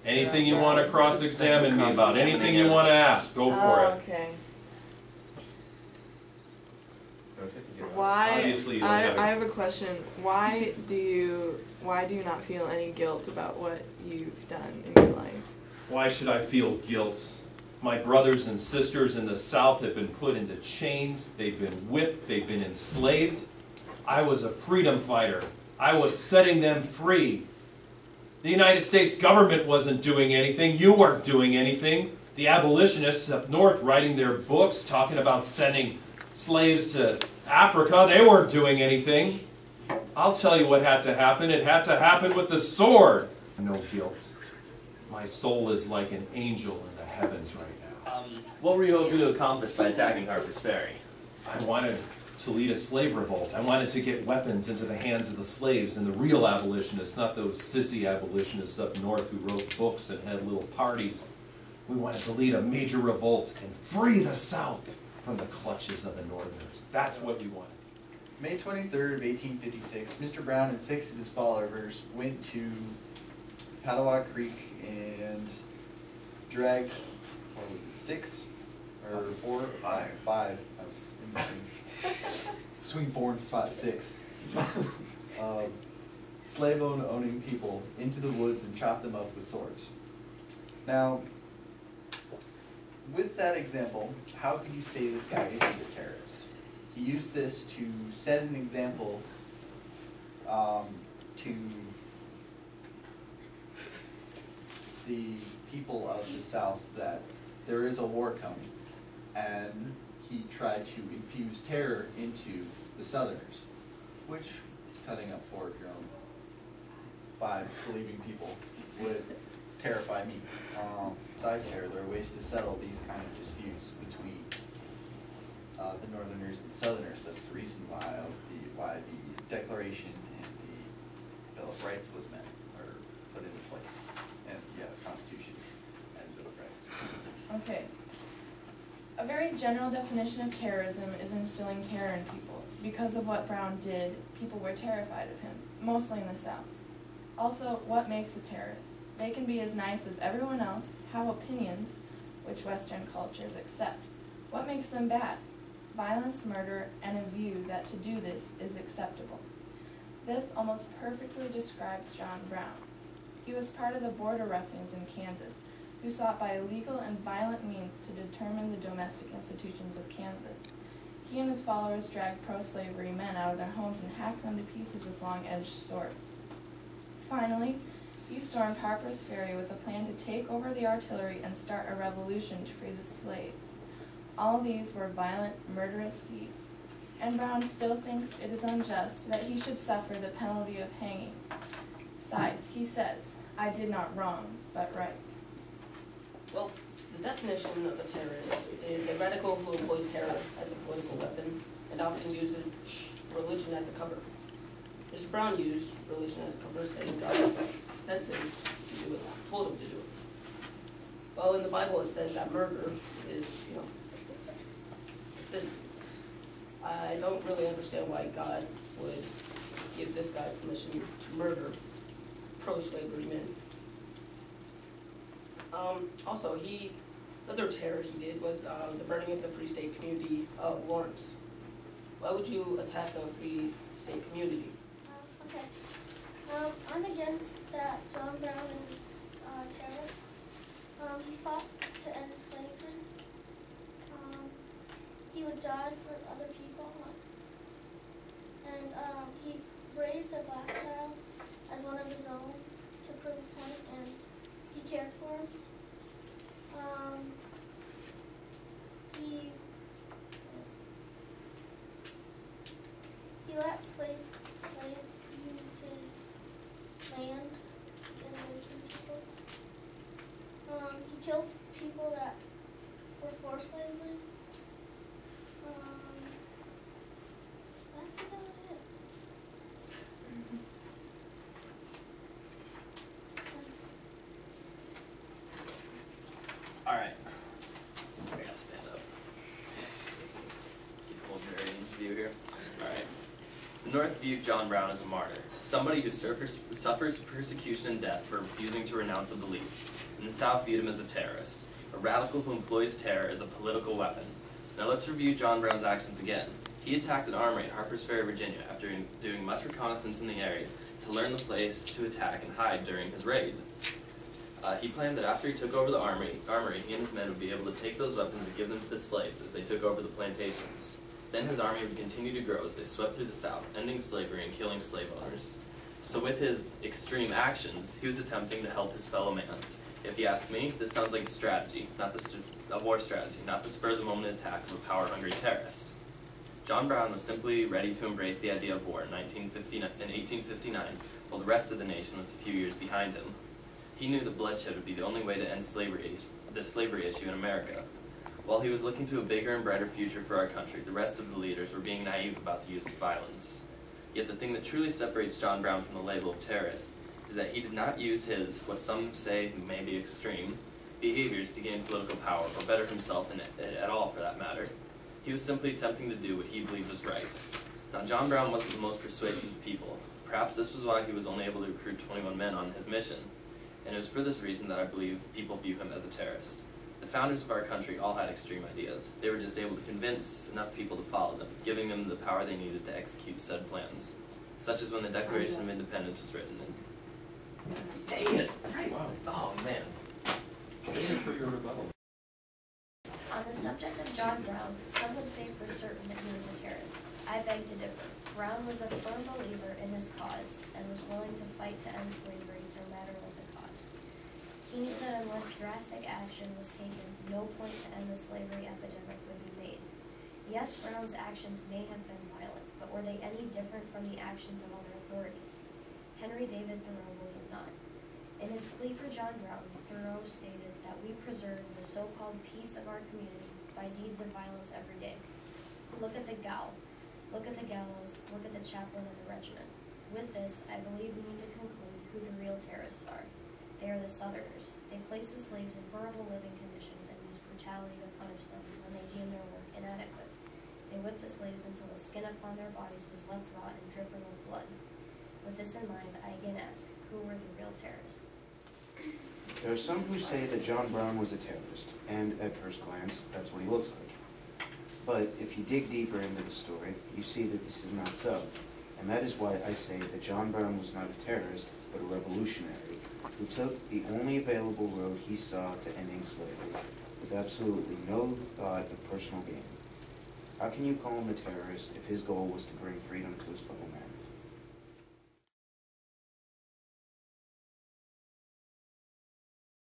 Anything you want to cross-examine me about, anything you want to ask, go for it. Okay. Obviously, you don't have I have a question. Why do you not feel any guilt about what you've done in your life? Why should I feel guilt? My brothers and sisters in the South have been put into chains, they've been whipped, they've been enslaved. I was a freedom fighter. I was setting them free. The United States government wasn't doing anything. You weren't doing anything. The abolitionists up north writing their books talking about sending slaves to Africa, they weren't doing anything. I'll tell you what had to happen. It had to happen with the sword. No guilt. My soul is like an angel in the heavens right now. What were you hoping to accomplish by attacking Harper's Ferry? I wanted to lead a slave revolt. I wanted to get weapons into the hands of the slaves and the real abolitionists, not those sissy abolitionists up north who wrote books and had little parties. We wanted to lead a major revolt and free the South from the clutches of the Northerners. That's what we wanted. May 23rd of 1856, Mr. Brown and 6 of his followers went to Padawan Creek and dragged 6 or 4 or 5. 5. I was in between. Between 4 and 6. Slave owning people into the woods and chopped them up with swords. Now, with that example, how could you say this guy isn't a terrorist? He used this to set an example to the people of the South that there is a war coming, and he tried to infuse terror into the Southerners, which, cutting up 4 of your own 5 believing people, would terrify me. Besides terror, there are ways to settle these kind of disputes between the Northerners and the Southerners. That's the reason why the Declaration and the Bill of Rights was meant, or put into place. And yeah, the Constitution and Bill of Rights. Okay. A very general definition of terrorism is instilling terror in people. Because of what Brown did, people were terrified of him, mostly in the South. Also, what makes a terrorist? They can be as nice as everyone else, have opinions, which Western cultures accept. What makes them bad? Violence, murder, and a view that to do this is acceptable. This almost perfectly describes John Brown. He was part of the border ruffians in Kansas, who sought by illegal and violent means to determine the domestic institutions of Kansas. He and his followers dragged pro-slavery men out of their homes and hacked them to pieces with long-edged swords. Finally, he stormed Harper's Ferry with a plan to take over the artillery and start a revolution to free the slaves. All these were violent, murderous deeds, and Brown still thinks it is unjust that he should suffer the penalty of hanging. Besides, he says, "I did not wrong, but right." Well, the definition of a terrorist is a radical who employs terror as a political weapon and often uses religion as a cover. Mr. Brown used religion as a cover, saying God sent him to do it, told him to do it. Well, in the Bible it says that murder is, a sin. I don't really understand why God would give this guy permission to murder pro-slavery men. Also, another terror he did was the burning of the Free State community of Lawrence. Why would you attack a Free State community? Okay. I'm against that John Brown is a terrorist. He fought to end slavery. He would die for other people. And he raised a black child as one of his own to prove a point, and he cared for him. He let slaves use his land and religion people. He killed people that were for slavery. That's about it. All right. I gotta stand up. Keep a whole interview here. All right. The North let's view John Brown as a martyr, somebody who suffers persecution and death for refusing to renounce a belief. And the South viewed him as a terrorist, a radical who employs terror as a political weapon. Now let's review John Brown's actions again. He attacked an armory at Harpers Ferry, Virginia, after doing much reconnaissance in the area to learn the place to attack and hide during his raid. He planned that after he took over the armory, he and his men would be able to take those weapons and give them to the slaves as they took over the plantations. Then his army would continue to grow as they swept through the South, ending slavery and killing slave owners. So with his extreme actions, he was attempting to help his fellow man. If you ask me, this sounds like a strategy, a war strategy, not the spur-of-the-moment attack of a power-hungry terrorist. John Brown was simply ready to embrace the idea of war in 1859, while the rest of the nation was a few years behind him. He knew that bloodshed would be the only way to end the slavery issue in America. While he was looking to a bigger and brighter future for our country, the rest of the leaders were being naive about the use of violence. Yet the thing that truly separates John Brown from the label of terrorist is that he did not use his, what some say may be extreme, behaviors to gain political power or better himself at all for that matter. He was simply attempting to do what he believed was right. Now John Brown wasn't the most persuasive of people. Perhaps this was why he was only able to recruit 21 men on his mission. And it was for this reason that I believe people view him as a terrorist. The founders of our country all had extreme ideas. They were just able to convince enough people to follow them, giving them the power they needed to execute said plans. Such as when the Declaration of Independence was written. Dang it! Right. Wow. Oh man. Save it for your rebuttal. On the subject of John Brown, some would say for certain that he was a terrorist. I beg to differ. Brown was a firm believer in his cause and was willing to fight to end slavery no matter what the cost. He knew that unless drastic action was taken, no point to end the slavery epidemic would be made. Yes, Brown's actions may have been violent, but were they any different from the actions of other authorities? Henry David Thoreau believed not. In his plea for John Brown, Thoreau stated that we preserve the so-called peace of our community by deeds of violence every day. Look at the gaol, look at the gallows, look at the chaplain of the regiment. With this, I believe we need to conclude who the real terrorists are. They are the Southerners. They place the slaves in horrible living conditions and use brutality to punish them when they deem their work inadequate. They whip the slaves until the skin upon their bodies was left raw and dripping with blood. With this in mind, I again ask, who were the real terrorists? There are some who say that John Brown was a terrorist, and at first glance, that's what he looks like. But if you dig deeper into the story, you see that this is not so. And that is why I say that John Brown was not a terrorist, but a revolutionary, who took the only available road he saw to ending slavery, with absolutely no thought of personal gain. How can you call him a terrorist if his goal was to bring freedom to his fellow man?